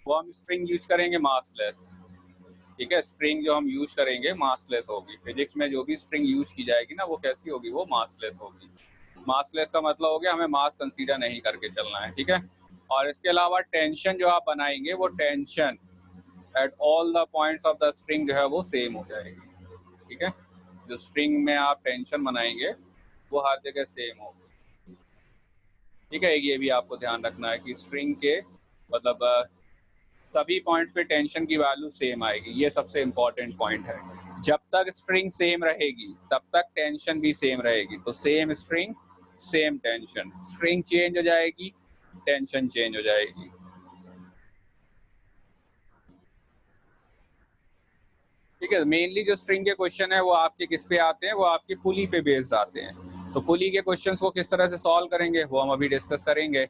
वो हम string use करेंगे मासलेस। ठीक है, स्ट्रिंग जो हम यूज करेंगे मासलेस होगी। फिजिक्स में जो भी स्ट्रिंग यूज की जाएगी ना वो कैसी होगी, वो मासलेस होगी। मासलेस का मतलब हो गया हमें मास कंसीडर नहीं करके चलना है। ठीक है, और इसके अलावा टेंशन जो आप बनाएंगे वो tension at all the points of the string जो है वो सेम हो जाएगी। ठीक है, जो स्ट्रिंग में आप टेंशन बनाएंगे वो हर जगह सेम होगी। ठीक है, ये भी आपको ध्यान रखना है कि स्ट्रिंग के मतलब सभी पॉइंट्स पे टेंशन की वैल्यू सेम आएगी। ये सबसे इम्पोर्टेंट पॉइंट है। जब तक स्ट्रिंग सेम रहेगी तब तक टेंशन भी सेम रहेगी। तो same string same tension, string change हो जाएगी टेंशन चेंज हो जाएगी। ठीक है, मेनली जो स्ट्रिंग के क्वेश्चन है वो आपके किस पे आते हैं, वो आपकी पुली पे बेस्ड आते हैं। तो पुली के क्वेश्चंस को किस तरह से सॉल्व करेंगे वो हम अभी डिस्कस करेंगे।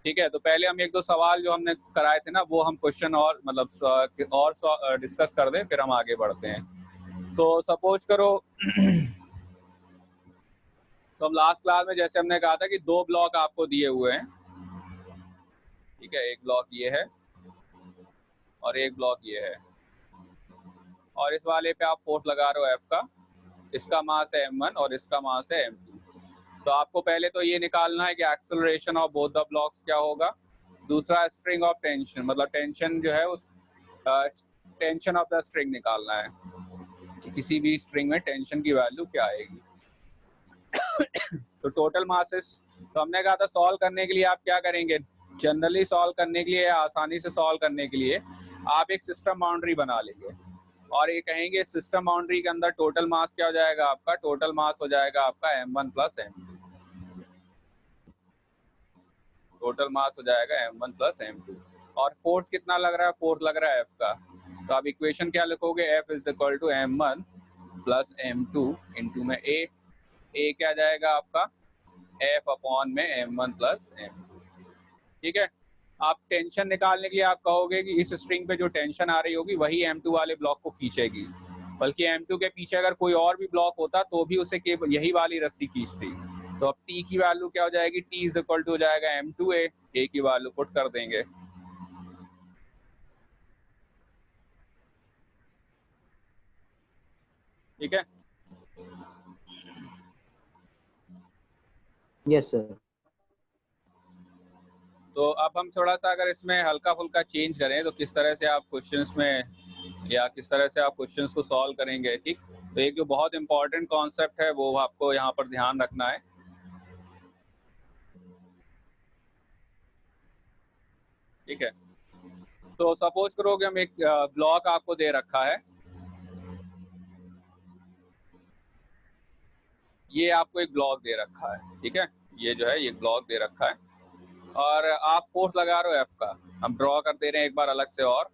ठीक है, तो पहले हम एक दो सवाल जो हमने कराए थे ना वो हम क्वेश्चन और मतलब और डिस्कस कर दें, फिर हम आगे बढ़ते हैं। तो सपोज करो तो हम लास्ट क्लास में जैसे हमने कहा था कि दो ब्लॉक आपको दिए हुए हैं। ठीक है, एक ब्लॉक ये है और एक ब्लॉक ये है, और इस वाले पे आप फोर्स लगा रहे हो एफ का, इसका मास है m1 और इसका मास है m2। तो आपको पहले तो ये निकालना है कि acceleration of both the blocks क्या होगा। दूसरा स्ट्रिंग ऑफ टेंशन, मतलब टेंशन जो है उस टेंशन ऑफ द स्ट्रिंग निकालना है कि किसी भी स्ट्रिंग में टेंशन की वैल्यू क्या आएगी। तो टोटल मासेस, तो हमने कहा था सॉल्व करने के लिए आप क्या करेंगे, जनरली सॉल्व करने के लिए, आसानी से सॉल्व करने के लिए आप एक सिस्टम बाउंड्री बना लेंगे और ये कहेंगे सिस्टम बाउंड्री के अंदर टोटल मास क्या हो जाएगा आपका, टोटल मास हो जाएगा आपका m1 plus m2। Total mass हो जाएगा m1 प्लस m2। और फोर्स कितना लग रहा है, फोर्स लग रहा है f का। तो आप इक्वेशन क्या लिखोगे, f is equal to m1 plus m2 into में a क्या जाएगा आपका f अपॉन में m1 प्लस m2। ठीक है, आप टेंशन निकालने के लिए आप कहोगे कि इस स्ट्रिंग पे जो टेंशन आ रही होगी वही m2 वाले ब्लॉक को खींचेगी, बल्कि m2 के पीछे अगर कोई और भी ब्लॉक होता तो भी उसे केवल यही वाली रस्सी खींचती। तो अब t की वैल्यू क्या हो जाएगी, t इज इक्वल टू हो जाएगा m2a, a की वैल्यू पुट कर देंगे। ठीक है, यस सर। तो अब हम थोड़ा सा अगर इसमें हल्का फुल्का चेंज करें तो किस तरह से आप क्वेश्चंस में या किस तरह से आप क्वेश्चंस को सॉल्व करेंगे। ठीक, तो एक जो बहुत इंपॉर्टेंट कॉन्सेप्ट है वो आपको यहाँ पर ध्यान रखना है। ठीक है, तो सपोज करो कि हम एक ब्लॉक आपको दे रखा है, ये आपको एक ब्लॉक दे रखा है। ठीक है, ये जो है ये ब्लॉक दे रखा है और आप फोर्स लगा रहे हो एफ का। हम ड्रॉ कर दे रहे हैं एक बार अलग से, और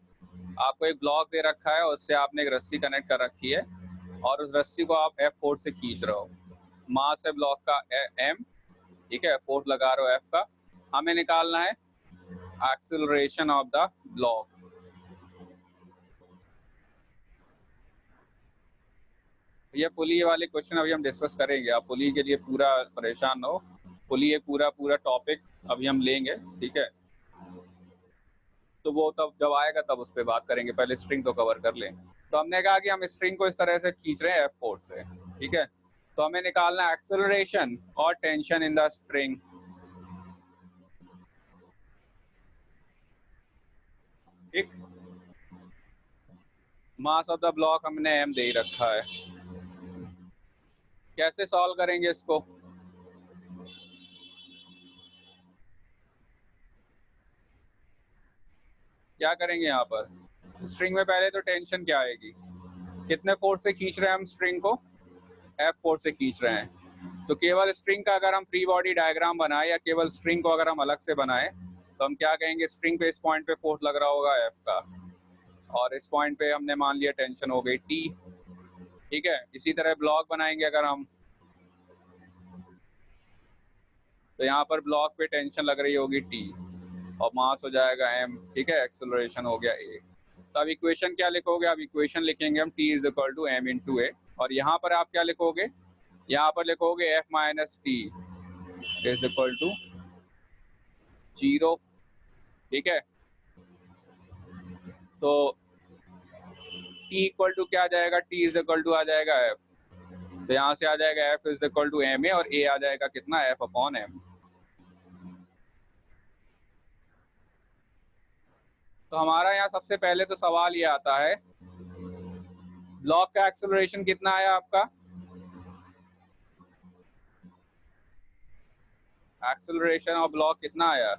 आपको एक ब्लॉक दे रखा है और उससे आपने एक रस्सी कनेक्ट कर रखी है और उस रस्सी को आप एफ फोर्स से खींच रहे हो। मास है ब्लॉक का m। ठीक है, फोर्स लगा रहे हो एफ का, हमें निकालना है एक्सेलरेशन ऑफ द ब्लॉक। ये पुली वाले क्वेश्चन अभी हम डिस्कस करेंगे, आप पुली के लिए पूरा परेशान न हो, पुली एक पूरा टॉपिक अभी हम लेंगे। ठीक है, तो वो तब जब आएगा तब उस पर बात करेंगे, पहले स्ट्रिंग तो कवर कर लें। तो हमने कहा कि हम स्ट्रिंग को इस तरह से खींच रहे हैं एफ फोर्स से। ठीक है, तो हमें निकालना है एक्सेलरेशन और टेंशन इन द स्ट्रिंग। ठीक, मास ऑफ द ब्लॉक हमने m दे ही रखा है। कैसे सॉल्व करेंगे इसको, क्या करेंगे यहाँ पर, स्ट्रिंग में पहले तो टेंशन क्या आएगी, कितने फोर्स से खींच रहे हैं हम स्ट्रिंग को, एफ फोर्स से खींच रहे हैं। तो केवल स्ट्रिंग का अगर हम फ्री बॉडी डायग्राम बनाए या केवल स्ट्रिंग को अगर हम अलग से बनाए तो हम क्या कहेंगे, स्ट्रिंग पे इस पॉइंट पे फोर्स लग रहा होगा एफ का और इस पॉइंट पे हमने मान लिया टेंशन हो गई टी। ठीक है, इसी तरह ब्लॉक बनाएंगे अगर हम, तो यहाँ पर ब्लॉक पे टेंशन लग रही होगी टी और मास हो जाएगा m। ठीक है, एक्सेलरेशन हो गया a। तो अब इक्वेशन क्या लिखोगे, अब इक्वेशन लिखेंगे हम t is equal to m into A, और यहाँ पर आप क्या लिखोगे, यहाँ पर लिखोगे f minus T is equal to 0। ठीक है, तो टी इक्वल टू क्या आ जाएगा, टी इज इक्वल टू आ जाएगा एफ। तो यहाँ से आ जाएगा F is equal to M A, और ए आ जाएगा कितना, एफ अपॉन एम। तो हमारा यहाँ सबसे पहले तो सवाल ये आता है, ब्लॉक का एक्सेलरेशन कितना आया आपका, एक्सेलरेशन ऑफ ब्लॉक कितना आया,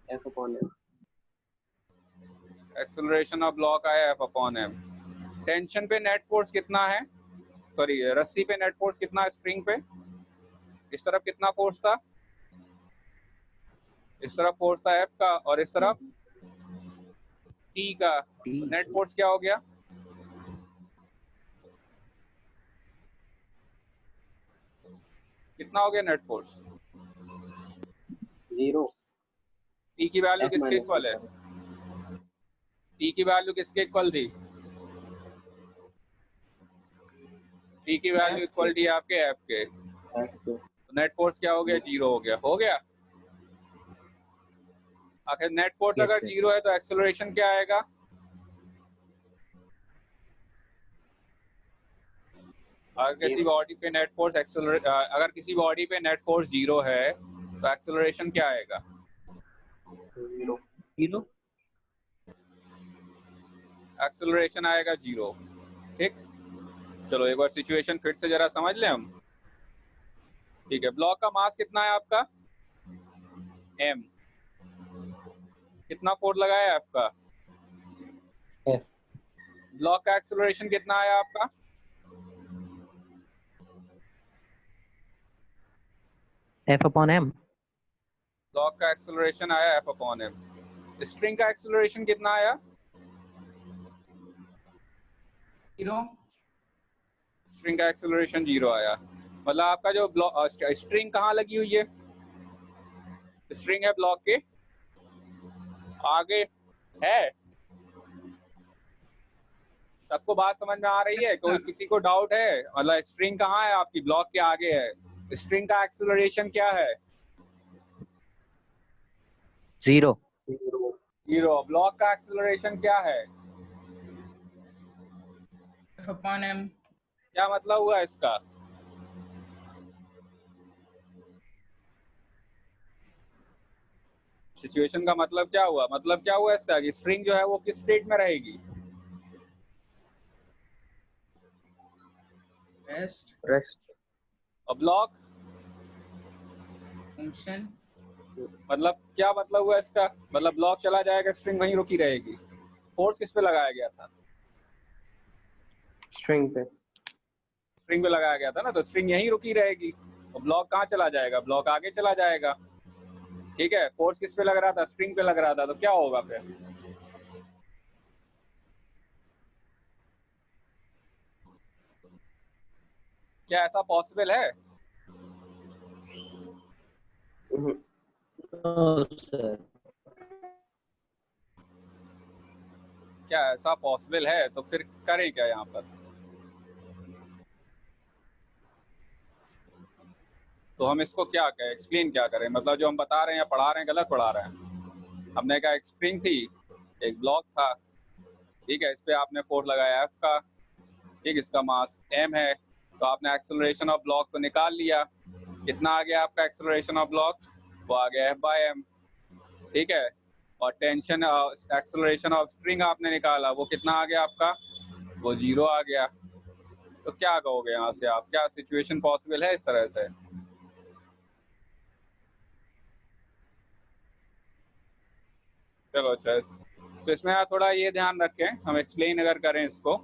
F upon M. Acceleration of block आया एफ अपॉन एम। टेंशन पे नेट फोर्स कितना है, सॉरी रस्सी पे नेट फोर्स कितना है, स्प्रिंग पे इस तरफ कितना फोर्स था, इस तरफ फोर्स था एफ का, और इस तरफ टी का। तो नेट फोर्स क्या हो गया, कितना हो गया नेट फोर्स, 0। टी की वैल्यू किसके इक्वल है, टी की वैल्यू किसके इक्वल थी, टी की वैल्यू इक्वल थी आपके एफ के। तो नेट फोर्स क्या हो गया, 0 हो गया, हो गया। आखिर नेट फोर्स अगर 0 है तो एक्सेलरेशन क्या आएगा, अगर किसी बॉडी पे नेट फोर्स अगर किसी बॉडी पे नेट फोर्स 0 है तो एक्सेलरेशन क्या आएगा, 0। एक्सेलरेशन आएगा 0। ठीक, चलो एक बार सिचुएशन फिर से जरा समझ लें हम। ठीक है, ब्लॉक का मास कितना है आपका, m, कितना फोर्स लगाया है आपका, F। ब्लॉक का एक्सेलरेशन कितना आया आपका, एफ अपॉन एम। ब्लॉक का एक्सेलरेशन आया एफ अपॉन एम। स्ट्रिंग का एक्सेलरेशन कितना आया, 0। स्ट्रिंग का एक्सेलरेशन 0 आया। मतलब आपका जो स्ट्रिंग कहाँ लगी हुई है, स्ट्रिंग है ब्लॉक के आगे है। सबको बात समझ में आ रही है, कोई किसी को डाउट है, मतलब स्ट्रिंग कहाँ है आपकी, ब्लॉक के आगे है। स्ट्रिंग का एक्सेलरेशन क्या है, 0। 0। ब्लॉक का एक्सेलरेशन क्या है, F upon M। क्या मतलब हुआ इसका, सिचुएशन का मतलब क्या हुआ, मतलब क्या हुआ इसका कि स्ट्रिंग जो है वो किस स्टेट में रहेगी, रेस्ट। और ब्लॉक फंक्शन। मतलब क्या मतलब हुआ इसका, मतलब ब्लॉक चला जाएगा, स्ट्रिंग वहीं रुकी रहेगी। फोर्स किस पे लगाया गया था, स्ट्रिंग पे। स्ट्रिंग पे लगाया गया था ना, तो स्ट्रिंग यहीं रुकी रहेगी और ब्लॉक कहाँ चला जाएगा, ब्लॉक आगे चला जाएगा। ठीक है, फोर्स किस पे लग रहा था, स्ट्रिंग पे लग रहा था, तो क्या होगा फिर, क्या ऐसा पॉसिबल है, क्या ऐसा पॉसिबल है, तो फिर करें क्या यहाँ पर, तो हम इसको क्या कहें, एक्सप्लेन क्या करें, मतलब जो हम बता रहे हैं या पढ़ा रहे हैं गलत पढ़ा रहे हैं। हमने कहा एक स्ट्रिंग थी, एक ब्लॉक था, ठीक है, इस पे आपने फोर्स लगाया एफ का, ठीक, इसका मास m है, तो आपने एक्सेलरेशन ऑफ ब्लॉक को निकाल लिया, कितना आ गया आपका एक्सेलरेशन ऑफ ब्लॉक, वो आ गया f बाय m। ठीक है, और टेंशन एक्सेलरेशन ऑफ स्ट्रिंग आपने निकाला, वो कितना आ गया आपका, वो 0 आ गया। तो क्या कहोगे यहाँ से आप, क्या सिचुएशन पॉसिबल है इस तरह से, चलो अच्छा। तो इसमें आप थोड़ा ये ध्यान रखें, हम एक्सप्लेन अगर करें इसको,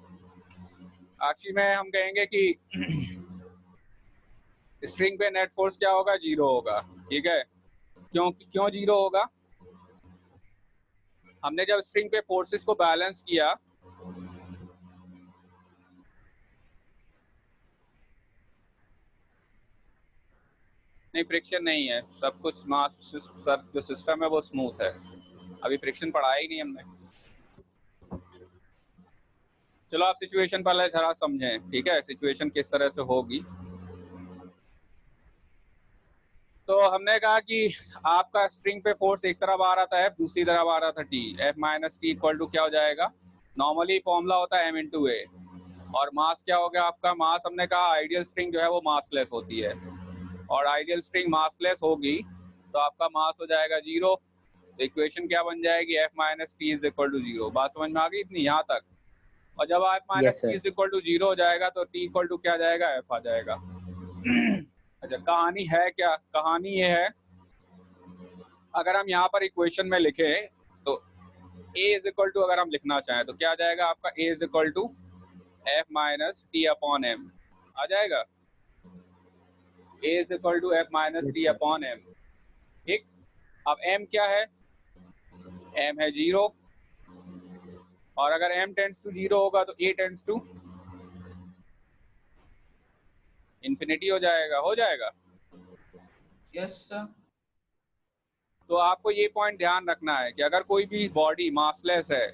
एक्चुअली में हम कहेंगे कि स्ट्रिंग पे नेट फोर्स क्या होगा, 0 होगा। ठीक है, क्यों 0 होगा, हमने जब स्ट्रिंग पे फोर्सेस को बैलेंस किया, नहीं फ्रिक्शन नहीं है, सब कुछ मास जो सिस्टम है वो स्मूथ है, अभी फ्रिक्शन पढ़ाया ही नहीं हमने। चलो आप सिचुएशन पहले जरा समझें, ठीक है, सिचुएशन किस तरह से होगी। तो हमने कहा कि आपका स्ट्रिंग पे फोर्स एक तरफ आ रहा था F, दूसरी तरफ आ रहा था T। F minus T equal to क्या हो जाएगा, नॉर्मली फॉर्मूला होता है M इंटू ए। और मास क्या हो गया आपका, मास हमने कहा आइडियल स्ट्रिंग जो है वो मासलेस होती है, और आइडियल स्ट्रिंग मासलेस होगी तो आपका मास हो जाएगा 0। तो इक्वेशन क्या बन जाएगी, F minus T is equal to 0। बात समझ में आ गई इतनी यहाँ तक। और जब F minus Yes, T sir. Is equal to 0 हो जाएगा तो T इक्वल टू क्या आ जाएगा, F आ जाएगा। अच्छा, कहानी है क्या, कहानी ये है, अगर हम यहाँ पर इक्वेशन में लिखें तो A इज इक्वल टू, अगर हम लिखना चाहें तो क्या आ जाएगा आपका, A is equal to F minus T upon M आ जाएगा। A is equal to F minus Yes, T sir. Upon M. ठीक, अब M क्या है, M है 0, और अगर M टेंड्स टू 0 होगा तो A टेंड्स टू इंफिनिटी हो जाएगा, हो जाएगा। Yes, sir. तो आपको ये पॉइंट ध्यान रखना है कि अगर कोई भी बॉडी मासलेस है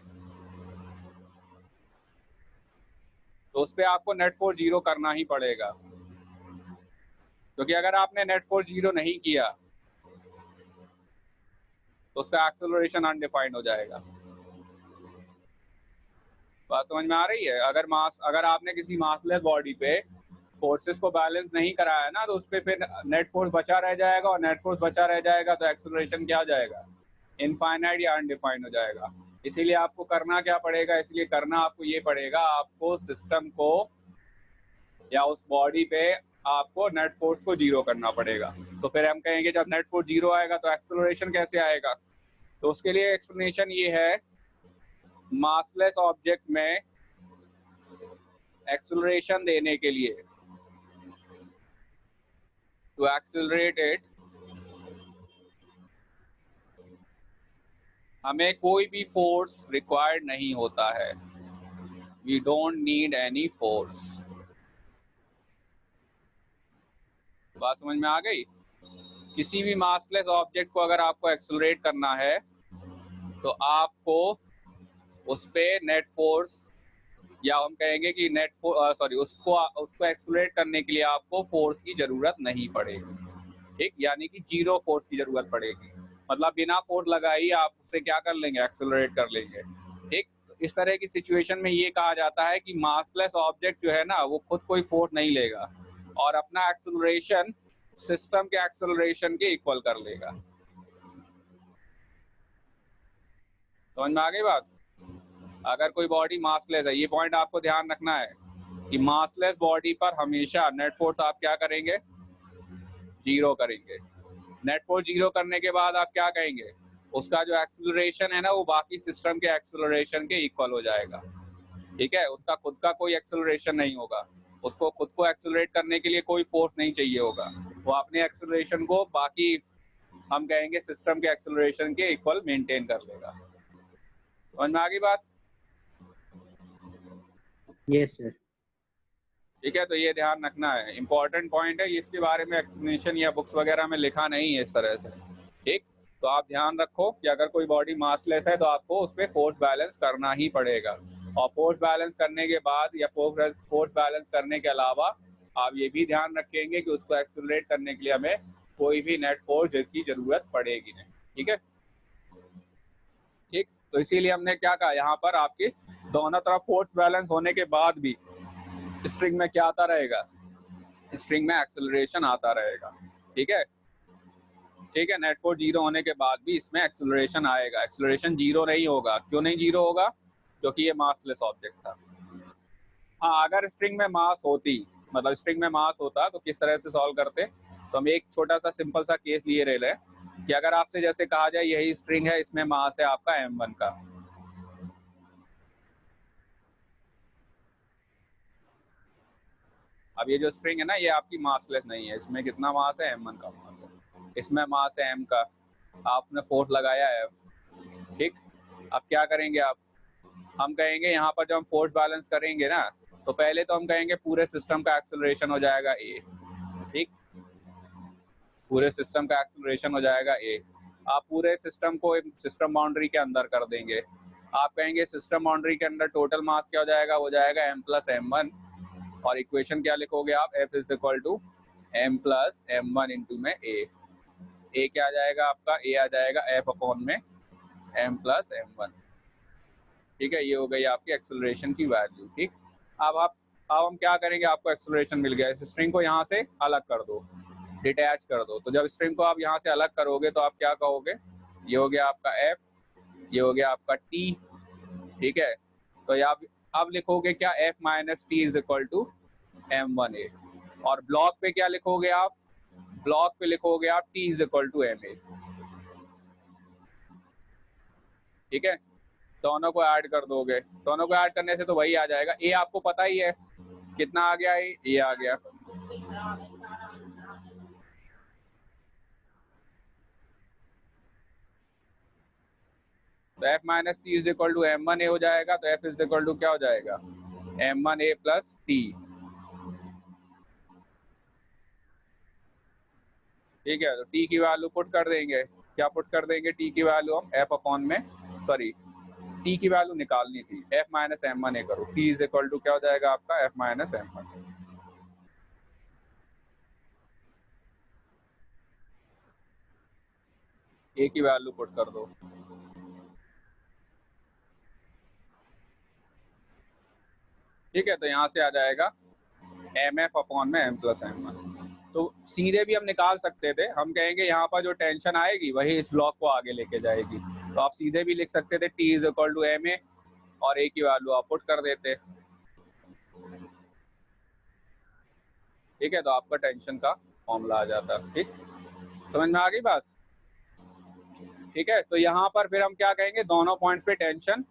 तो उस पर आपको नेट फोर्स 0 करना ही पड़ेगा, क्योंकि अगर आपने नेट फोर्स 0 नहीं किया तो उसका एक्सेलरेशन अनडिफाइंड हो जाएगा। बात समझ में आ रही है, अगर आपने किसी मासलेस बॉडी पे फोर्सेस को बैलेंस नहीं कराया ना तो उस पर फिर नेट फोर्स बचा रह जाएगा, और नेट फोर्स बचा रह जाएगा तो एक्सेलरेशन क्या हो जाएगा, इनफाइनाइट या अनडिफाइंड हो जाएगा। इसीलिए आपको करना क्या पड़ेगा, इसलिए करना आपको ये पड़ेगा, आपको सिस्टम को या उस बॉडी पे आपको नेट फोर्स को 0 करना पड़ेगा। तो फिर हम कहेंगे जब नेट फोर्स 0 आएगा तो एक्सेलरेशन कैसे आएगा, तो उसके लिए एक्सप्लेनेशन ये है, मासलेस ऑब्जेक्ट में एक्सेलरेशन देने के लिए, टू एक्सेलरेट इट, हमें कोई भी फोर्स रिक्वायर्ड नहीं होता है, we don't need any force. बात समझ में आ गई। किसी भी मासलेस ऑब्जेक्ट को अगर आपको एक्सेलरेट करना है तो आपको उस पे नेट फोर्स, या हम कहेंगे कि उसको एक्सेलरेट करने के लिए आपको फोर्स की जरूरत नहीं पड़ेगी। ठीक, यानी कि 0 फोर्स की जरूरत पड़ेगी, मतलब बिना फोर्स लगाए ही आप उससे क्या कर लेंगे, एक्सेलरेट कर लेंगे। ठीक, इस तरह की सिचुएशन में ये कहा जाता है कि मासलेस ऑब्जेक्ट जो है ना वो खुद कोई फोर्स नहीं लेगा और अपना एक्सेलरेशन सिस्टम के एक्सेलरेशन के इक्वल कर लेगा। समझ में आ गई बात। अगर कोई बॉडी मासलेस है, ये पॉइंट आपको ध्यान रखना है कि मासलेस बॉडी पर हमेशा नेट फोर्स आप क्या करेंगे, 0 करेंगे। नेट फोर्स 0 करने के बाद आप क्या कहेंगे, उसका जो एक्सेलरेशन है ना वो बाकी सिस्टम के एक्सेलरेशन के इक्वल हो जाएगा। ठीक है, उसका खुद का कोई एक्सेलरेशन नहीं होगा, उसको खुद को एक्सेलरेट करने के लिए कोई फोर्स नहीं चाहिए होगा, वो अपने एक्सेलरेशन को बाकी हम कहेंगे सिस्टम के एक्सेलरेशन के इक्वल मेंटेन कर लेगा। समझ में आ गई बात। Yes, sir. ठीक है, तो ये ध्यान रखना है, इंपॉर्टेंट पॉइंट है, इसके बारे में एक्सप्लेनेशन या बुक्स वगैरह में लिखा नहीं है इस तरह से। ठीक, तो आप ध्यान रखो कि अगर कोई बॉडी मासलेस है तो आपको उस पर फोर्स बैलेंस करना ही पड़ेगा, और फोर्स बैलेंस करने के बाद या फोर्स बैलेंस करने के अलावा आप ये भी ध्यान रखेंगे कि उसको एक्सेलरेट करने के लिए हमें कोई भी नेट फोर्स की जरूरत पड़ेगी नहीं। ठीक है, ठीक, तो इसीलिए हमने क्या कहा, यहाँ पर आपके दोनों तरफ फोर्स बैलेंस होने के बाद भी स्ट्रिंग में क्या आता रहेगा, स्ट्रिंग में एक्सेलरेशन आता रहेगा। ठीक है, ठीक है, नेट फोर्स 0 होने के बाद भी इसमें एक्सेलरेशन आएगा, एक्सेलरेशन 0 नहीं होगा। क्यों नहीं 0 होगा, क्योंकि ये मासलेस ऑब्जेक्ट था। हाँ, अगर स्ट्रिंग में मास होती, मतलब स्ट्रिंग में मास होता तो किस तरह से सॉल्व करते, तो हम एक छोटा सा सिंपल सा केस लिए रह लें कि अगर आपसे जैसे कहा जाए यही स्ट्रिंग है, इसमें मास है आपका m1 का, अब ये जो स्ट्रिंग है ना ये आपकी मासलेस नहीं है, इसमें कितना मास है, m1 का मास है, इसमें मास है m का, आपने फोर्स लगाया है। ठीक, अब क्या करेंगे आप, हम कहेंगे यहाँ पर जब हम फोर्स बैलेंस करेंगे ना तो पहले तो हम कहेंगे पूरे सिस्टम का एक्सेलरेशन हो जाएगा a। ठीक, पूरे सिस्टम का एक्सेलरेशन हो जाएगा a। आप पूरे सिस्टम को सिस्टम बाउंड्री के अंदर कर देंगे, आप कहेंगे सिस्टम बाउंड्री के अंदर टोटल मास क्या हो जाएगा, हो जाएगा m प्लस m1, और इक्वेशन क्या लिखोगे आप, F is equal to m plus m1 into में a। ए क्या आ जाएगा आपका, ए आ जाएगा एफ अपॉन में एम प्लस एम वन। ठीक है, ये हो गई आपकी एक्सेलरेशन की वैल्यू। ठीक, अब हम क्या करेंगे, आपको एक्सेलरेशन मिल गया, इस स्ट्रिंग को यहाँ से अलग कर दो, डिटैच कर दो। तो जब स्ट्रिंग को आप यहाँ से अलग करोगे तो आप क्या कहोगे, ये हो गया आपका एफ, ये हो गया आपका टी। ठीक है, तो ये आप अब लिखोगे क्या, F minus T is equal to M one A. और ब्लॉक पे क्या लिखोगे आप, ब्लॉक पे लिखोगे आप T is equal to M A. ठीक है, दोनों को ऐड कर दोगे, दोनों को ऐड करने से तो वही आ जाएगा। ए आपको पता ही है कितना आ गया, ये आ गया। तो F minus T is equal to M one A हो जाएगा। तो एफ इज इक्वल टू क्या हो जाएगा, एम वन ए प्लस टी। ठीक है, तो टी की वैल्यू पुट कर देंगे, क्या पुट कर देंगे, टी की वैल्यू हम एफ अपॉन में, सॉरी टी की वैल्यू निकालनी थी, एफ माइनस एम वन ए करो, टी इज इक्वल टू क्या हो जाएगा आपका, एफ माइनस एम वन। ए की वैल्यू पुट कर दो। ठीक है, तो यहाँ से आ जाएगा एम एफ अपॉन में एम प्लस एम वन। तो सीधे भी हम निकाल सकते थे, हम कहेंगे यहाँ पर जो टेंशन आएगी वही इस ब्लॉक को आगे लेके जाएगी। तो आप सीधे भी लिख सकते थे T is equal to M A, और ए की वैल्यू आप पुट कर देते। ठीक है, तो आपका टेंशन का फॉर्मूला आ जाता। ठीक, समझ में आ गई बात। ठीक है, तो यहाँ पर फिर हम क्या कहेंगे, दोनों पॉइंट्स पे टेंशन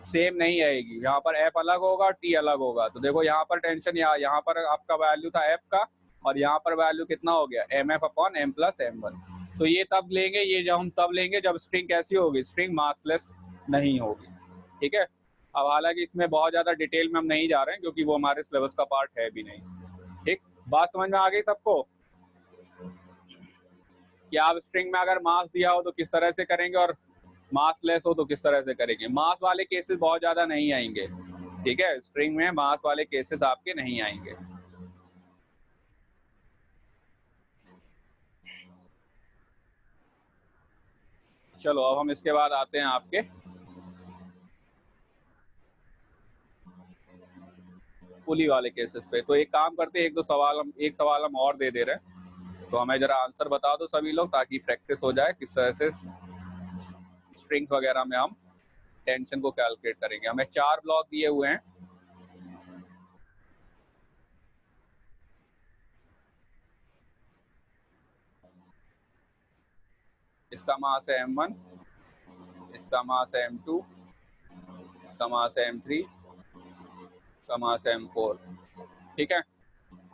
सेम नहीं आएगी, यहाँ पर एफ अलग होगा और टी अलग होगा। तो देखो यहाँ पर टेंशन, यहाँ पर आपका वैल्यू था एफ का, और यहाँ पर वैल्यू कितना हो गया, M F upon M plus M one. तो ये तब लेंगे, ये जब हम तब लेंगे जब स्ट्रिंग कैसी होगी, स्ट्रिंग मासलेस नहीं होगी। ठीक है, अब हालांकि इसमें बहुत ज्यादा डिटेल में हम नहीं जा रहे हैं क्योंकि वो हमारे सिलेबस का पार्ट है भी नहीं। ठीक, बात समझ में आ गई सबको कि आप स्ट्रिंग में अगर मास दिया हो तो किस तरह से करेंगे, और मास लेस हो तो किस तरह से करेंगे। मास वाले केसेस बहुत ज्यादा नहीं आएंगे। ठीक है, स्ट्रिंग में मास वाले केसेस आपके नहीं आएंगे। चलो अब हम इसके बाद आते हैं आपके पुली वाले केसेस पे। तो एक काम करते हैं, एक सवाल हम और दे दे रहे हैं, तो हमें जरा आंसर बता दो सभी लोग, ताकि प्रैक्टिस हो जाए किस तरह से स्ट्रिंग्स वगैरह में हम टेंशन को कैलकुलेट करेंगे। हमें 4 ब्लॉक दिए हुए हैं। इसका मास है m1, इसका मास है m2, इसका मास है m3, इसका मास है m4। ठीक है,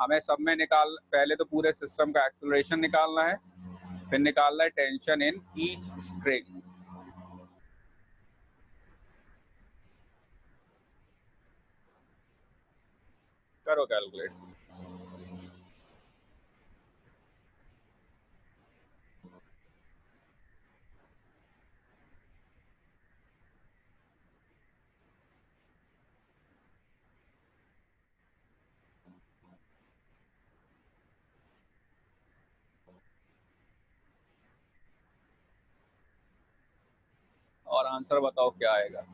हमें सब में पहले तो पूरे सिस्टम का एक्सेलरेशन निकालना है, फिर निकालना है टेंशन इन ईच स्ट्रिंग। करो कैलकुलेट। और आंसर बताओ क्या आएगा।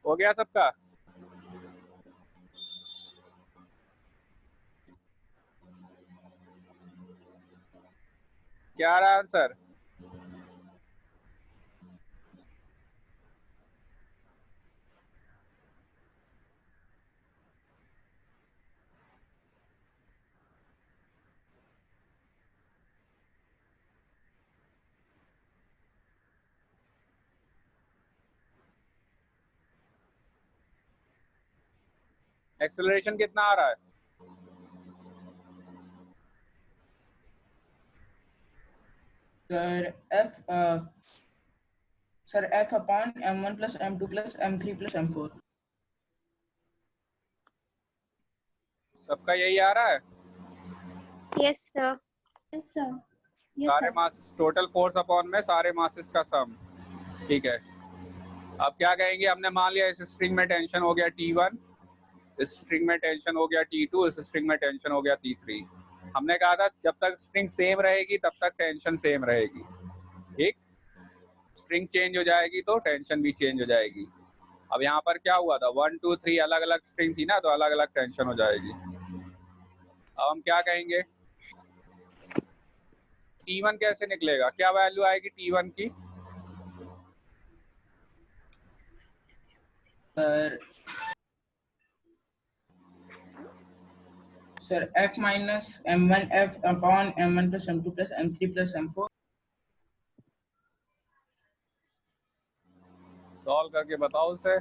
हो गया सबका। क्या रहा आंसर? एक्सेलरेशन कितना आ रहा है? Sir F upon m1 plus m2 plus m3 plus m4। सबका यही आ रहा है? Yes sir. Yes sir. सारे मास टोटल फोर्स अपॉन में सारे मासेस का सम। ठीक है, अब क्या कहेंगे? हमने मान लिया इस स्ट्रिंग में टेंशन हो गया T1, इस स्ट्रिंग में टेंशन हो गया T2, इस स्ट्रिंग में टेंशन हो गया T3। हमने कहा था जब तक स्ट्रिंग सेम रहेगी तब तक टेंशन सेम रहेगी। ठीक, स्ट्रिंग चेंज हो जाएगी तो टेंशन भी चेंज हो जाएगी। अब यहाँ पर क्या हुआ था, 1 2 3 अलग अलग स्ट्रिंग थी ना, तो अलग अलग टेंशन हो जाएगी। अब हम क्या कहेंगे? T1 कैसे निकलेगा? क्या वैल्यू आएगी T1 की? Sir F minus m1 F upon m1 plus m2 plus m3 plus m4। Solve करके बताओ उसे।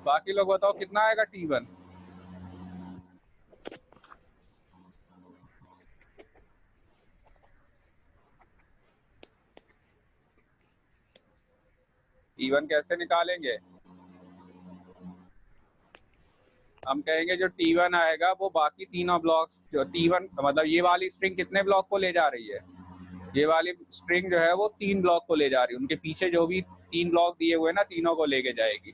बाकी लोग बताओ कितना आएगा T1? T1 कैसे निकालेंगे? हम कहेंगे जो T1 आएगा वो बाकी तीनों ब्लॉक्स, जो T1 मतलब ये वाली स्ट्रिंग कितने ब्लॉक को ले जा रही है? ये वाली स्ट्रिंग जो है वो 3 ब्लॉक को ले जा रही है। उनके पीछे जो भी 3 ब्लॉक दिए हुए ना, तीनों को लेके जाएगी।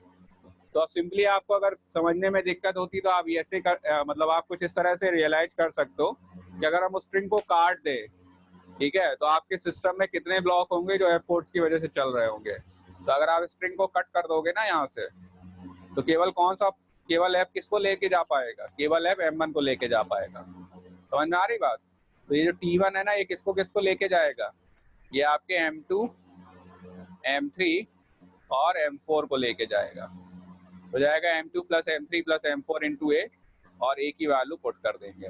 तो अब सिंपली आपको अगर समझने में दिक्कत होती तो आप ऐसे मतलब आप कुछ इस तरह से रियलाइज कर सकते हो कि अगर हम उस स्ट्रिंग को काट दें, ठीक है, तो आपके सिस्टम में कितने ब्लॉक होंगे जो एफ फोर्स की वजह से चल रहे होंगे। तो अगर आप स्ट्रिंग को कट कर दोगे ना यहाँ से, तो केवल एफ किसको लेके जा पाएगा? केवल एफ m1 को लेके जा पाएगा। समझ में आ रही बात? तो ये जो T1 है ना, ये किसको किसको लेके जाएगा? ये आपके m2, m3 और m4 को लेके जाएगा। हो जाएगा m2 plus m3 plus m4 into A, और ए की वैल्यू पुट कर देंगे।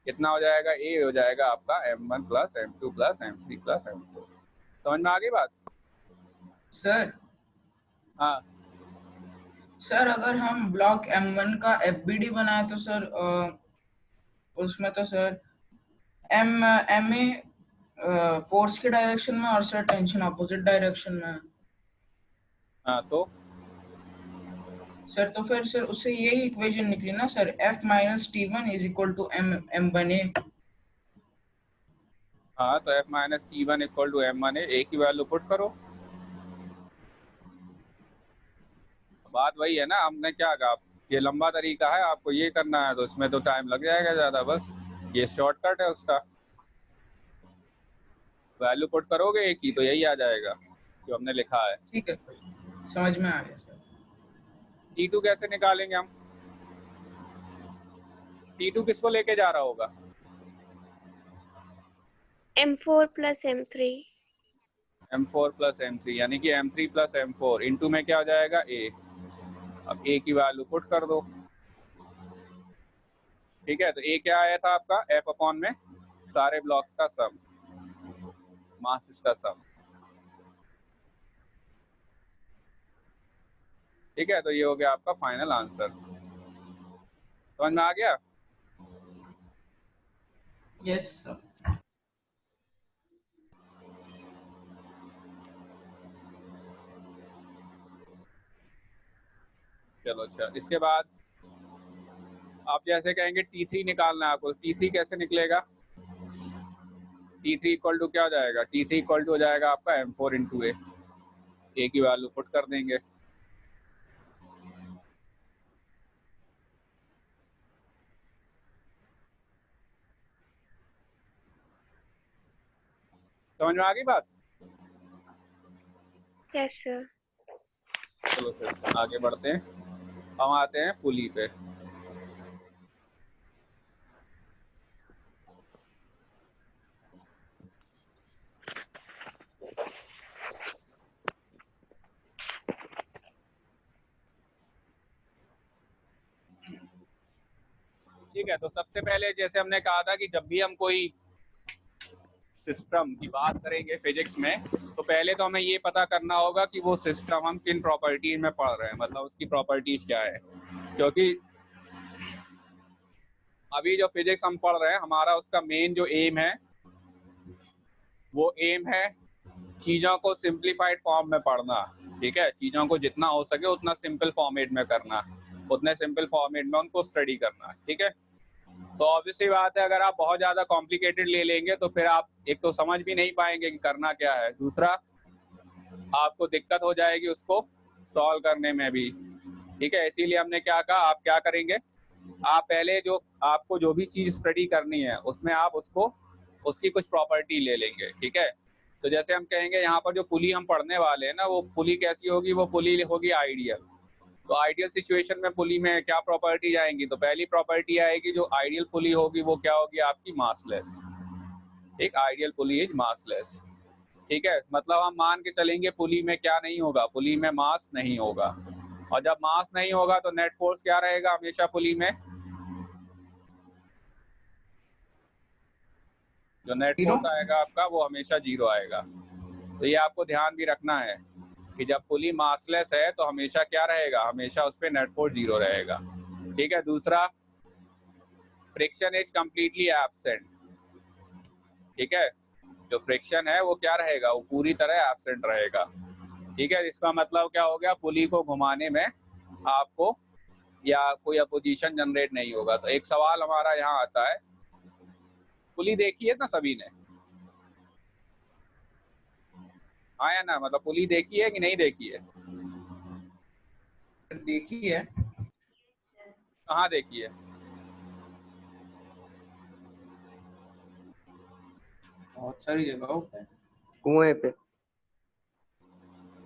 कितना हो जाएगा? ए हो जाएगा आपका m1 plus m2 plus m3 plus m4। समझ में आ गई बात? सर हाँ, सर अगर हम ब्लॉक m1 का FBD बनाए तो सर उसमें तो सर MA फोर्स के डायरेक्शन में और सर टेंशन अपोजिट डायरेक्शन में। हाँ तो सर तो फिर सर उससे यही इक्वेशन निकली ना sir, F minus T1 is equal to M1A। हाँ, तो F minus T1 equal to M1 है। ए की वैल्यू पुट करो। बात वही है ना, हमने क्या कहा, ये लंबा तरीका है, आपको ये करना है तो इसमें तो टाइम लग जाएगा ज़्यादा। बस ये शॉर्टकट है उसका। वैल्यू पुट करोगे ए की तो यही आ जाएगा जो हमने लिखा है। ठीक है सर, समझ में आ गया सर। T2 कैसे निकालेंगे हम? T2 किसको लेके जा रहा होगा? M4 plus M3। M4 plus M3, यानी कि M3 प्लस M4 इंटू में क्या हो जाएगा? ए। अब ए की वैल्यू पुट कर दो। ठीक है, तो ए क्या आया था आपका? एफ अपॉन में सारे ब्लॉक्स का सम, मासेस का सम। ठीक है, तो ये हो गया आपका फाइनल आंसर। समझ में आ गया? Yes sir. चलो अच्छा, इसके बाद आप जैसे कहेंगे T3 निकालना है आपको। T3 कैसे निकलेगा? T3 इक्वल टू क्या हो जाएगा? T3 इक्वल टू हो जाएगा आपका M4 इंटू ए। ए की वैल्यू पुट कर देंगे। समझ में आ गई बात? Yes sir. चलो फिर आगे बढ़ते हैं। हम आते हैं पुली पे। ठीक है, तो सबसे पहले जैसे हमने कहा था कि जब भी हम कोई सिस्टम की बात करेंगे फिजिक्स में, तो पहले तो हमें ये पता करना होगा कि वो सिस्टम हम किन प्रॉपर्टीज में पढ़ रहे हैं, मतलब उसकी प्रॉपर्टीज क्या है। क्योंकि अभी जो फिजिक्स हम पढ़ रहे हैं, हमारा उसका मेन जो एम है, वो एम है चीज़ों को सिंप्लीफाइड फॉर्म में पढ़ना। ठीक है, चीज़ों को जितना हो सके उतना सिंपल फॉर्मेट में करना, उतने सिंपल फॉर्मेट में उनको स्टडी करना। ठीक है, तो ऑब्वियसली बात है, अगर आप बहुत ज़्यादा कॉम्प्लिकेटेड ले लेंगे तो फिर आप एक तो समझ भी नहीं पाएंगे कि करना क्या है, दूसरा आपको दिक्कत हो जाएगी उसको सॉल्व करने में भी। ठीक है, इसीलिए हमने क्या कहा, आप क्या करेंगे, आप पहले जो आपको जो भी चीज़ स्टडी करनी है उसमें आप उसको उसकी कुछ प्रॉपर्टी ले लेंगे। ठीक है, तो जैसे हम कहेंगे यहाँ पर जो पुली हम पढ़ने वाले हैं ना, वो पुली कैसी होगी, वो पुली होगी आइडियल। तो आइडियल सिचुएशन में पुली में क्या प्रॉपर्टी आएंगी, तो पहली प्रॉपर्टी आएगी जो आइडियल पुली होगी वो क्या होगी आपकी, मासलेस। ठीक, आइडियल पुली इज मासलेस। ठीक है, मतलब हम मान के चलेंगे पुली में क्या नहीं होगा, पुली में मास नहीं होगा, और जब मास नहीं होगा तो नेट फोर्स क्या रहेगा हमेशा पुली में, जो नेट फोर्स आएगा आपका वो हमेशा 0 आएगा। तो ये आपको ध्यान भी रखना है कि जब पुली मासलेस है तो हमेशा क्या रहेगा, हमेशा उस पर नेट फोर्स 0 रहेगा। ठीक है, दूसरा फ्रिक्शन इज कम्प्लीटली एब्सेंट। ठीक है, जो फ्रिक्शन है वो क्या रहेगा, वो पूरी तरह एब्सेंट रहेगा। ठीक है, इसका मतलब क्या हो गया, पुली को घुमाने में आपको या कोई अपोजिशन जनरेट नहीं होगा। तो एक सवाल हमारा यहाँ आता है, पुली देखी है ना सभी ने, हाँ या ना, मतलब पुली देखी है कि नहीं देखी है, देखी है। कहाँ देखी है, बहुत सारी जगहों पे। कुएं पे।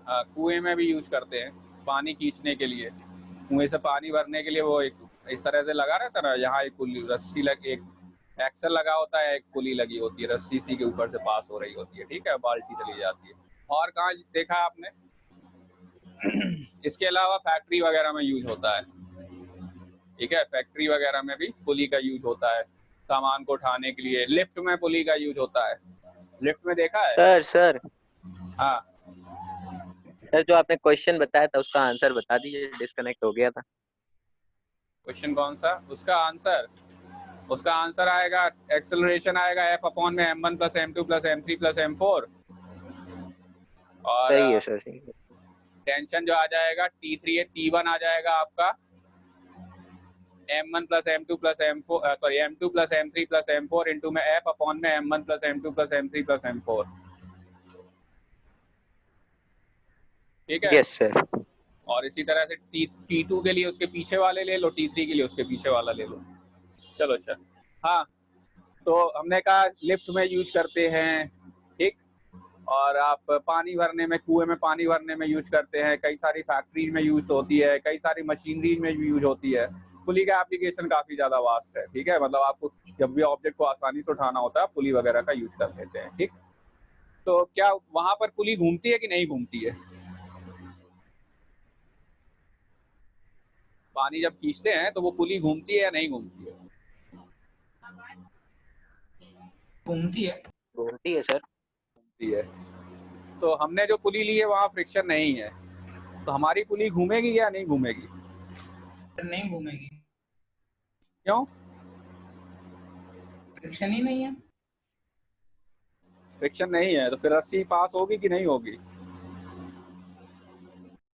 कुएं में भी यूज करते हैं पानी खींचने के लिए, कुएं से पानी भरने के लिए वो एक इस तरह से लगा रहता है ना, यहाँ एक पुली रस्सी लगी, एक एक्सल लगा होता है, एक पुली लगी होती है, रस्सी सी के ऊपर से पास हो रही होती है। ठीक है, बाल्टी चली जाती है। और कहाँ देखा आपने इसके अलावा फैक्ट्री वगैरह में यूज होता है। ठीक है, फैक्ट्री वगैरह में भी पुली का यूज होता है, सामान को उठाने के लिए। लिफ्ट में पुली का यूज होता है, लिफ्ट में देखा है। सर हाँ सर, जो आपने क्वेश्चन बताया था उसका आंसर बता दीजिए, डिस्कनेक्ट हो गया था। क्वेश्चन कौन सा, उसका आंसर आएगा, एक्सेलरेशन आएगा F/m1 + m2 + m3 + m4, और सही है सर, सही है। टेंशन जो आ जाएगा T3 है, T1 आ जाएगा आपका m1 + m2 + m4 sorry m2 + m3 + m4 into में F/m1 + m2 + m3 + m4। ठीक है, यस सर। और इसी तरह से T2 के लिए उसके पीछे वाले ले लो, T3 के लिए उसके पीछे वाला ले लो। चलो अच्छा, हाँ, तो हमने कहा लिफ्ट में यूज करते हैं। ठीक, और आप पानी भरने में, कुएं में पानी भरने में यूज करते हैं, कई सारी फैक्ट्रीज में यूज होती है, कई सारी मशीनरी में भी यूज होती है। पुली का एप्लीकेशन काफी ज्यादा वास्ट है। ठीक है, मतलब आपको जब भी ऑब्जेक्ट को आसानी से उठाना होता है पुली वगैरह का यूज कर लेते हैं। ठीक, तो क्या वहां पर पुली घूमती है कि नहीं घूमती है, पानी जब खींचते हैं तो वो पुली घूमती है या नहीं घूमती है, घूमती है। घूमती है सर। घूमती है। तो हमने जो पुली ली है वहाँ फ्रिक्शन नहीं है, तो हमारी पुली घूमेगी या नहीं घूमेगी, नहीं घूमेगी। क्यों, फ्रिक्शन ही नहीं है। फ्रिक्शन नहीं है, तो फिर रस्सी पास होगी कि नहीं होगी,